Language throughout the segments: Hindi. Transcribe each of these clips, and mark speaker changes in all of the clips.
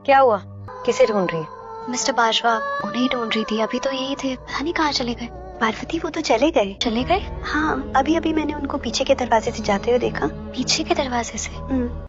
Speaker 1: क्या हुआ? किसे ढूंढ रही है?
Speaker 2: मिस्टर बाजवा उन्हें ही ढूंढ रही थी, अभी तो यही थे, पता नहीं कहाँ चले गए।
Speaker 1: पार्वती वो तो चले गए। हाँ, अभी अभी मैंने उनको पीछे के दरवाजे से जाते हुए देखा।
Speaker 2: पीछे के दरवाजे से?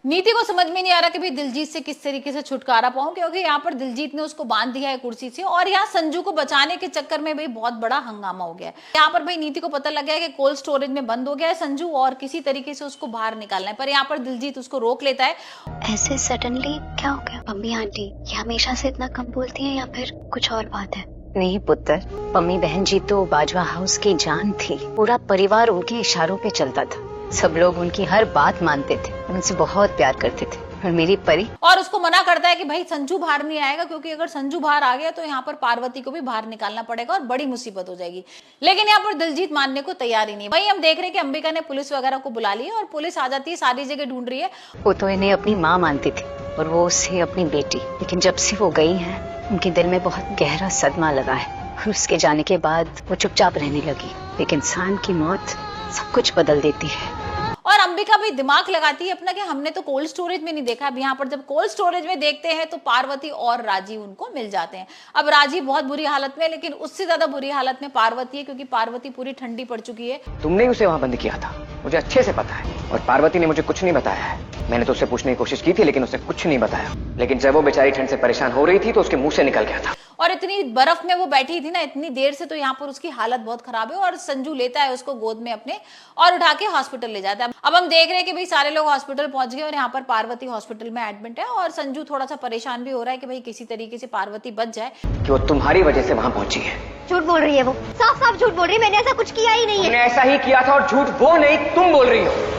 Speaker 3: नीति को समझ में नहीं आ रहा कि भाई दिलजीत से किस तरीके से छुटकारा पाऊं, क्योंकि यहाँ पर दिलजीत ने उसको बांध दिया है कुर्सी से और यहाँ संजू को बचाने के चक्कर में भाई बहुत बड़ा हंगामा हो गया है। यहाँ पर भाई नीति को पता लग गया है कि कोल्ड स्टोरेज में बंद हो गया है संजू और किसी तरीके से उसको बाहर निकालना है, पर यहाँ पर दिलजीत उसको रोक लेता है।
Speaker 2: ऐसे सडनली क्या हो गया? मम्मी आंटी ये हमेशा से इतना कम बोलती है या फिर कुछ और बात है?
Speaker 1: नहीं पुत्र, पम्मी बहन जी तो बाजवा हाउस की जान थी। पूरा परिवार उनके इशारों पे चलता था। सब लोग उनकी हर बात मानते थे, उनसे बहुत प्यार करते थे। और मेरी परी
Speaker 3: और उसको मना करता है कि भाई संजू बाहर नहीं आएगा, क्योंकि अगर संजू बाहर आ गया तो यहाँ पर पार्वती को भी बाहर निकालना पड़ेगा और बड़ी मुसीबत हो जाएगी। लेकिन यहाँ पर दिलजीत मानने को तैयार ही नहीं। वही हम देख रहे हैं कि अंबिका ने पुलिस वगैरह को बुला लिया और पुलिस आ जाती है, सारी जगह ढूंढ रही है।
Speaker 1: वो तो इन्हें अपनी माँ मानती थी और वो उससे अपनी बेटी, लेकिन जब से वो गई है उनके दिल में बहुत गहरा सदमा लगा है और उसके जाने के बाद वो चुपचाप रहने लगी। एक इंसान की मौत सब कुछ बदल देती है।
Speaker 3: और अंबिका भी दिमाग लगाती है अपना कि हमने तो कोल्ड स्टोरेज में नहीं देखा। अब यहाँ पर जब कोल्ड स्टोरेज में देखते हैं तो पार्वती और राजीव उनको मिल जाते हैं। अब राजीव बहुत बुरी हालत में, लेकिन उससे ज्यादा बुरी हालत में पार्वती है, क्योंकि पार्वती पूरी ठंडी पड़ चुकी है।
Speaker 4: तुमने उसे वहां बंद किया था, मुझे अच्छे से पता है, और पार्वती ने मुझे कुछ नहीं बताया है। मैंने तो उससे पूछने की कोशिश की थी लेकिन उसने कुछ नहीं बताया। लेकिन जब वो बेचारी ठंड से परेशान हो रही थी तो उसके मुंह से निकल गया था।
Speaker 3: और इतनी बर्फ में वो बैठी थी ना इतनी देर से, तो यहाँ पर उसकी हालत बहुत खराब है। और संजू लेता है उसको गोद में अपने और उठा के हॉस्पिटल ले जाता है। अब हम देख रहे हैं कि भाई सारे लोग हॉस्पिटल पहुंच गए और यहाँ पर पार्वती हॉस्पिटल में एडमिट है। और संजू थोड़ा सा परेशान भी हो रहा है कि भाई किसी तरीके से पार्वती बच जाए।
Speaker 4: कि वो तुम्हारी वजह से वहां पहुंची है।
Speaker 5: झूठ बोल रही है वो, साफ साफ झूठ बोल रही है। मैंने ऐसा कुछ किया ही नहीं है।
Speaker 4: तुमने ऐसा ही किया था और झूठ वो नहीं तुम बोल रही हो।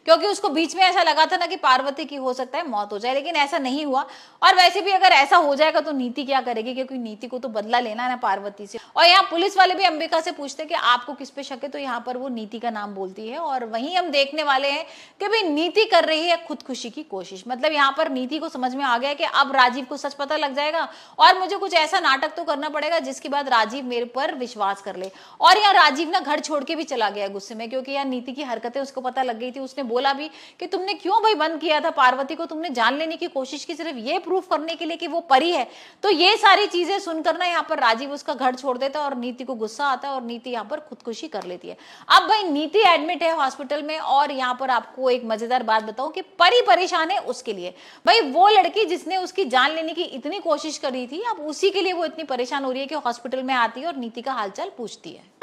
Speaker 3: क्योंकि उसको बीच में ऐसा लगा था ना कि पार्वती की हो सकता है मौत हो जाए, लेकिन ऐसा नहीं हुआ। और वैसे भी अगर ऐसा हो जाएगा तो नीति क्या करेगी, क्योंकि नीति को तो बदला लेना है ना पार्वती से। और यहाँ पुलिस वाले भी अंबिका से पूछते हैं कि आपको किस पे शक है, तो यहाँ पर वो नीति का नाम बोलती है। और वहीं हम देखने वाले हैं कि भाई नीति कर रही है खुदकुशी की कोशिश। मतलब यहाँ पर नीति को समझ में आ गया कि अब राजीव को सच पता लग जाएगा और मुझे कुछ ऐसा नाटक तो करना पड़ेगा जिसके बाद राजीव मेरे पर विश्वास कर ले। और यहाँ राजीव ना घर छोड़ के भी चला गया गुस्से में, क्योंकि यहाँ नीति की हरकतें उसको पता लग गई थी। उसने बोला भी कि तुमने क्यों भाई बंद किया था पार्वती को, तुमने जान लेने की कोशिश की सिर्फ ये प्रूफ करने के लिए कि वो परी है। तो ये सारी चीजें सुनकर ना यहाँ पर राजीव उसका घर छोड़ देता है और नीति को गुस्सा आता है और नीति यहाँ पर खुदकुशी कर लेती है। अब भाई नीति एडमिट है हॉस्पिटल में। और यहाँ पर आपको एक मजेदार बात बताऊं कि परी परेशान है उसके लिए। भाई वो लड़की जिसने उसकी जान लेने की इतनी कोशिश करी थी, अब उसी के लिए वो इतनी परेशान हो रही है कि हॉस्पिटल में आती है और नीति का हालचाल पूछती है।